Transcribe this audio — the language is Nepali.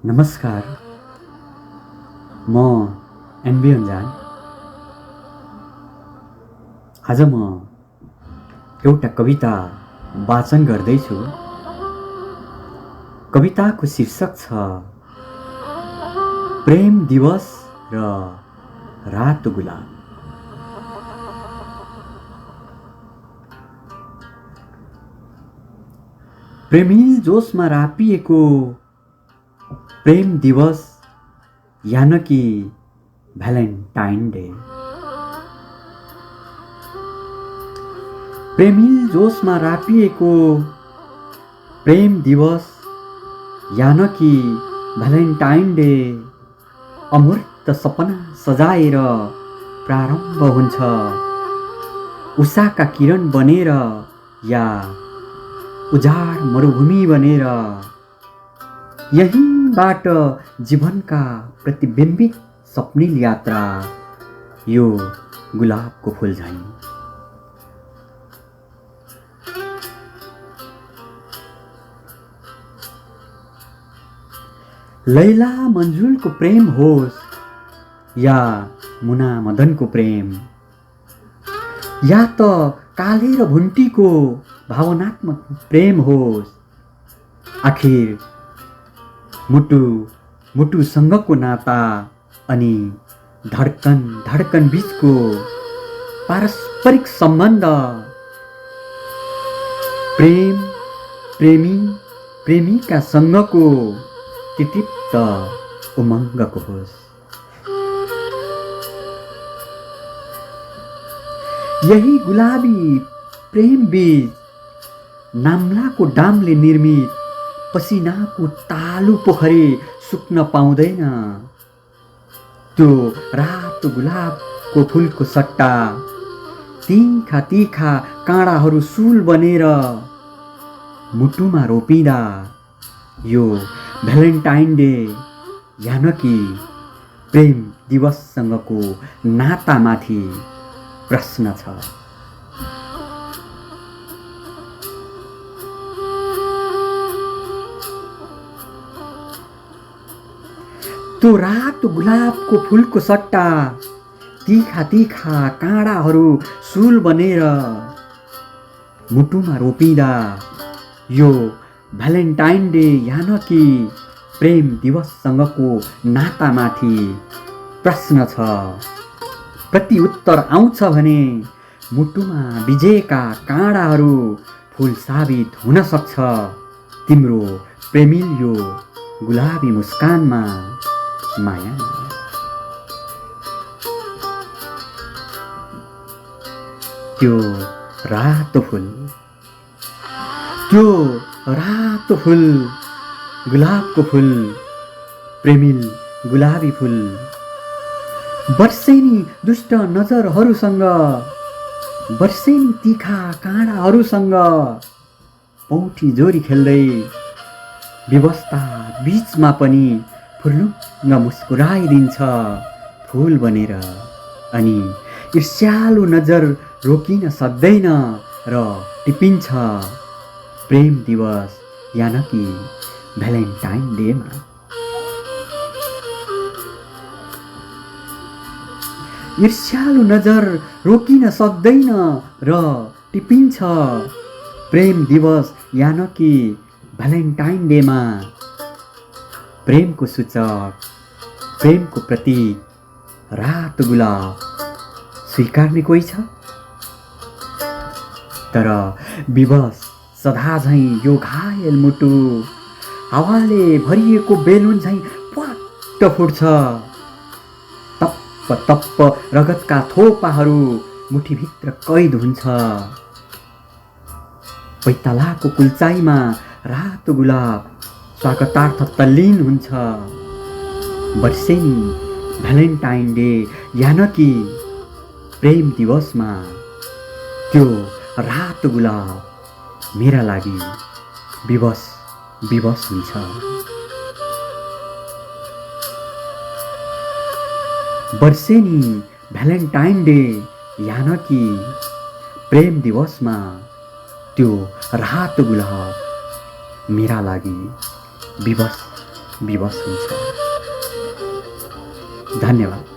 नमस्कार, म एनबी अन्जान। आज म एउटा कविता वाचन गर्दैछु। कविताको शीर्षक छ प्रेम दिवस र रातो गुलाब। प्रेमिल जोशमा रापिएको प्रेम दिवस यान कि भ्यालेन्टाइन डे। प्रेमिल जोशमा रापिएको प्रेम दिवस यान कि भ्यालेन्टाइन डे। अमूर्त सपना सजाएर प्रारम्भ हुन्छ उषाका किरण बनेर या उजाड मरुभूमि बनेर। यहीँबाट जीवनका प्रतिबिम्बित स्वप्निल यात्रा यो गुलाबको फूल झैं। लैला मन्जुलको प्रेम होस् या मुना मदनको प्रेम, या त काले र भुन्टीको भावनात्मक प्रेम होस्। आखिर मुटुसँगको नाता अनि धडकन बीचको पारस्परिक सम्बन्ध प्रेम प्रेमिका सँगको तितिप्त उमङ्गको होस्। यही गुलाबी प्रेम बीच नाम्लाको डामले निर्मित पसिनाको तालु पोखरी सुक्न पाउँदैन। त्यो रातो गुलाबको फूलको सट्टा तीखा तीखा काँडाहरू सुल बनेर मुटुमा रोपिँदा यो भ्यालेन्टाइन डे यान कि प्रेम दिवससँगको नातामाथि प्रश्न छ। त्यो रातो गुलाबको फूलको सट्टा तीखा तीखा काँडाहरू सुल बनेर मुटुमा रोपिँदा यो भ्यालेन्टाइन डे यान कि प्रेम दिवससँगको नातामाथि प्रश्न छ। प्रति उत्तर आउँछ भने मुटुमा बिजेका काँडाहरू फूल साबित हुन सक्छ तिम्रो प्रेमिल यो गुलाबी मुस्कानमा माया। त्यो रातो फूल गुलाबको फूल प्रेमिल गुलाबी फूल वर्षेनी दुष्ट नजरहरूसँग वर्षेनी तीखा काँडाहरूसँग पौठी जोरी खेल्दै व्यवस्था बीचमा पनि फुर्लुङ्ग मुस्कुराइदिन्छ फूल बनेर। अनि ईर्ष्यालु नजर रोकिन सक्दैन र टिपिन्छ प्रेम दिवस यान कि भ्यालेन्टाइन डेमा। ईर्ष्यालु नजर रोकिन सक्दैन र टिपिन्छ प्रेम दिवस यान कि भ्यालेन्टाइन डेमा। प्रेमको सूचक प्रेमको प्रतीक रातो गुलाब स्वीकार्ने कोही छ? तर विवश सदा झैं यो घायल मुटु हावाले भरिएको बेलुन झैं पट्ट फुट्छ। तप्प तप्प रगतका थोपाहरू मुठीभित्र कैद हुन्छ। पैतालाको कुल्चाइमा रातो गुलाब स्वागतार्थ तल्लीन हुन्छ। वर्षेनी भ्यालेन्टाइन डे यान कि प्रेम दिवसमा त्यो रातो गुलाब मेरा लागि विवश हुन्छ। वर्षेनी भ्यालेन्टाइन डे यान कि प्रेम दिवसमा त्यो रातो गुलाब मेरा लागि विवश विवश हुन्छ। धन्यवाद।